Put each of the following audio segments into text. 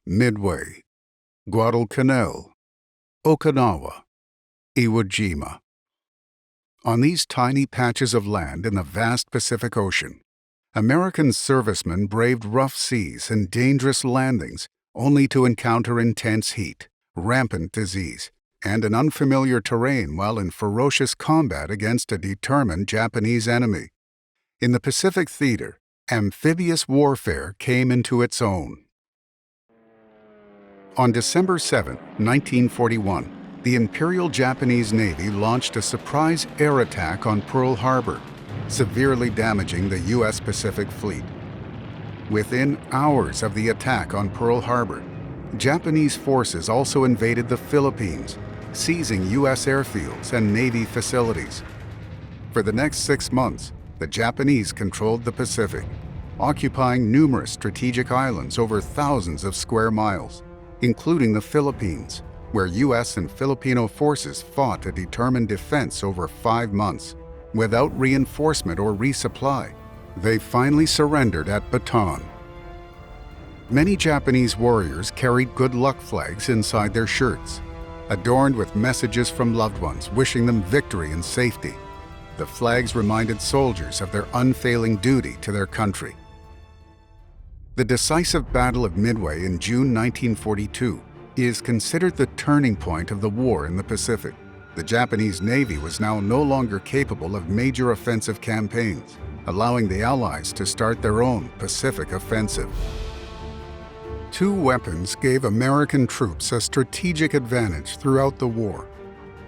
Midway, Guadalcanal, Okinawa, Iwo Jima. On these tiny patches of land in the vast Pacific Ocean, American servicemen braved rough seas and dangerous landings only to encounter intense heat, rampant disease, and an unfamiliar terrain while in ferocious combat against a determined Japanese enemy. In the Pacific theater, amphibious warfare came into its own. On December 7, 1941, the Imperial Japanese Navy launched a surprise air attack on Pearl Harbor, severely damaging the U.S. Pacific Fleet. Within hours of the attack on Pearl Harbor, Japanese forces also invaded the Philippines, seizing U.S. airfields and Navy facilities. For the next 6 months, the Japanese controlled the Pacific, occupying numerous strategic islands over thousands of square miles, including the Philippines, where U.S. and Filipino forces fought a determined defense over 5 months. Without reinforcement or resupply, they finally surrendered at Bataan. Many Japanese warriors carried good luck flags inside their shirts, adorned with messages from loved ones wishing them victory and safety. The flags reminded soldiers of their unfailing duty to their country. The decisive Battle of Midway in June 1942 is considered the turning point of the war in the Pacific. The Japanese Navy was now no longer capable of major offensive campaigns, allowing the Allies to start their own Pacific offensive. 2 weapons gave American troops a strategic advantage throughout the war.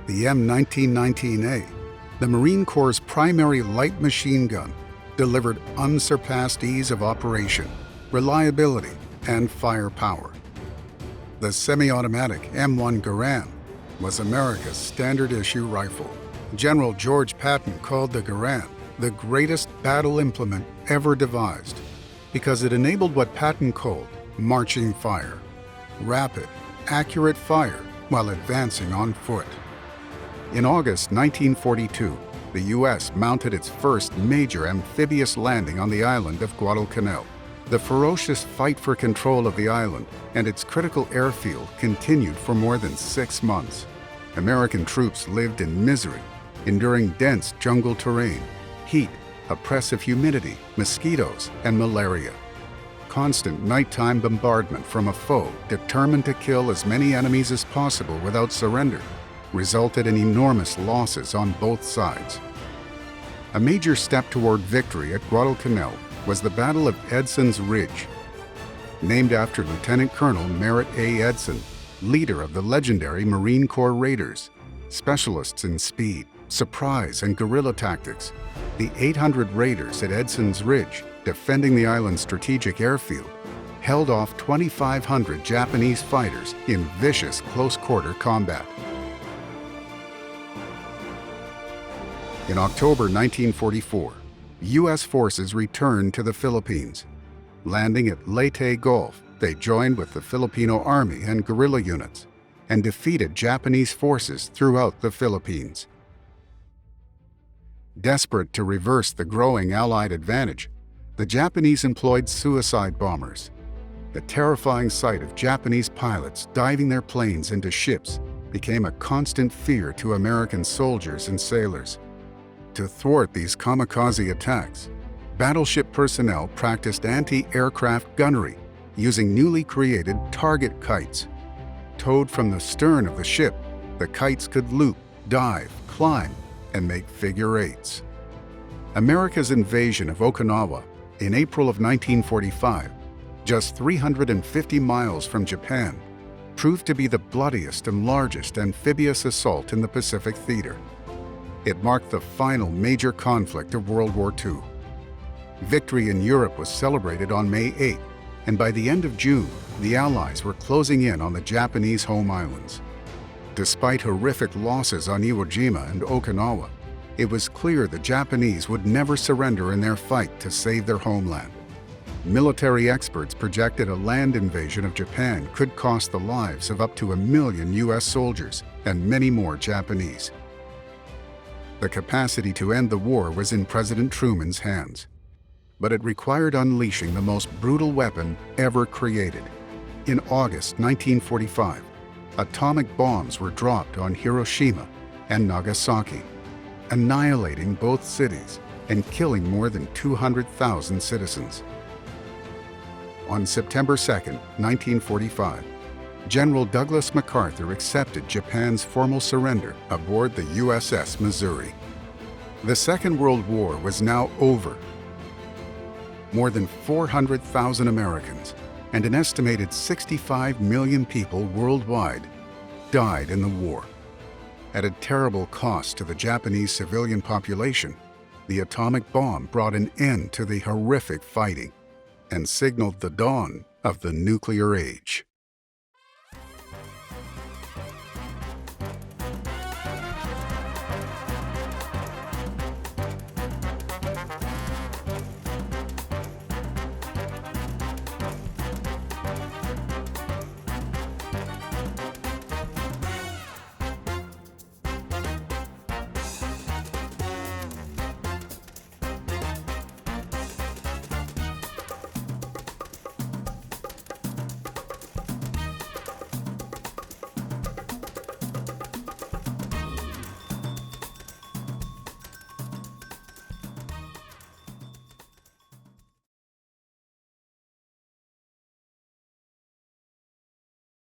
The M1919A, the Marine Corps' primary light machine gun, delivered unsurpassed ease of operation, reliability, and firepower. The semi-automatic M1 Garand was America's standard-issue rifle. General George Patton called the Garand the greatest battle implement ever devised because it enabled what Patton called marching fire, rapid, accurate fire while advancing on foot. In August 1942, the U.S. mounted its first major amphibious landing on the island of Guadalcanal. The ferocious fight for control of the island and its critical airfield continued for more than 6 months. American troops lived in misery, enduring dense jungle terrain, heat, oppressive humidity, mosquitoes, and malaria. Constant nighttime bombardment from a foe determined to kill as many enemies as possible without surrender resulted in enormous losses on both sides. A major step toward victory at Guadalcanal was the Battle of Edson's Ridge. Named after Lieutenant Colonel Merritt A. Edson, leader of the legendary Marine Corps Raiders, specialists in speed, surprise, and guerrilla tactics, the 800 Raiders at Edson's Ridge, defending the island's strategic airfield, held off 2,500 Japanese fighters in vicious close-quarter combat. In October 1944, U.S. forces returned to the Philippines. Landing at Leyte Gulf, they joined with the Filipino Army and guerrilla units and defeated Japanese forces throughout the Philippines. Desperate to reverse the growing Allied advantage, the Japanese employed suicide bombers. The terrifying sight of Japanese pilots diving their planes into ships became a constant fear to American soldiers and sailors. To thwart these kamikaze attacks, battleship personnel practiced anti-aircraft gunnery using newly created target kites. Towed from the stern of the ship, the kites could loop, dive, climb, and make figure eights. America's invasion of Okinawa in April of 1945, just 350 miles from Japan, proved to be the bloodiest and largest amphibious assault in the Pacific theater. It marked the final major conflict of World War II. Victory in Europe was celebrated on May 8, and by the end of June, the Allies were closing in on the Japanese home islands. Despite horrific losses on Iwo Jima and Okinawa, it was clear the Japanese would never surrender in their fight to save their homeland. Military experts projected a land invasion of Japan could cost the lives of up to 1 million U.S. soldiers and many more Japanese. The capacity to end the war was in President Truman's hands, but it required unleashing the most brutal weapon ever created, In August 1945, atomic bombs were dropped on Hiroshima and Nagasaki, annihilating both cities and killing more than 200,000 citizens. On September 2, 1945, General Douglas MacArthur accepted Japan's formal surrender aboard the USS Missouri. The Second World War was now over. More than 400,000 Americans and an estimated 65 million people worldwide died in the war. At a terrible cost to the Japanese civilian population, the atomic bomb brought an end to the horrific fighting and signaled the dawn of the nuclear age.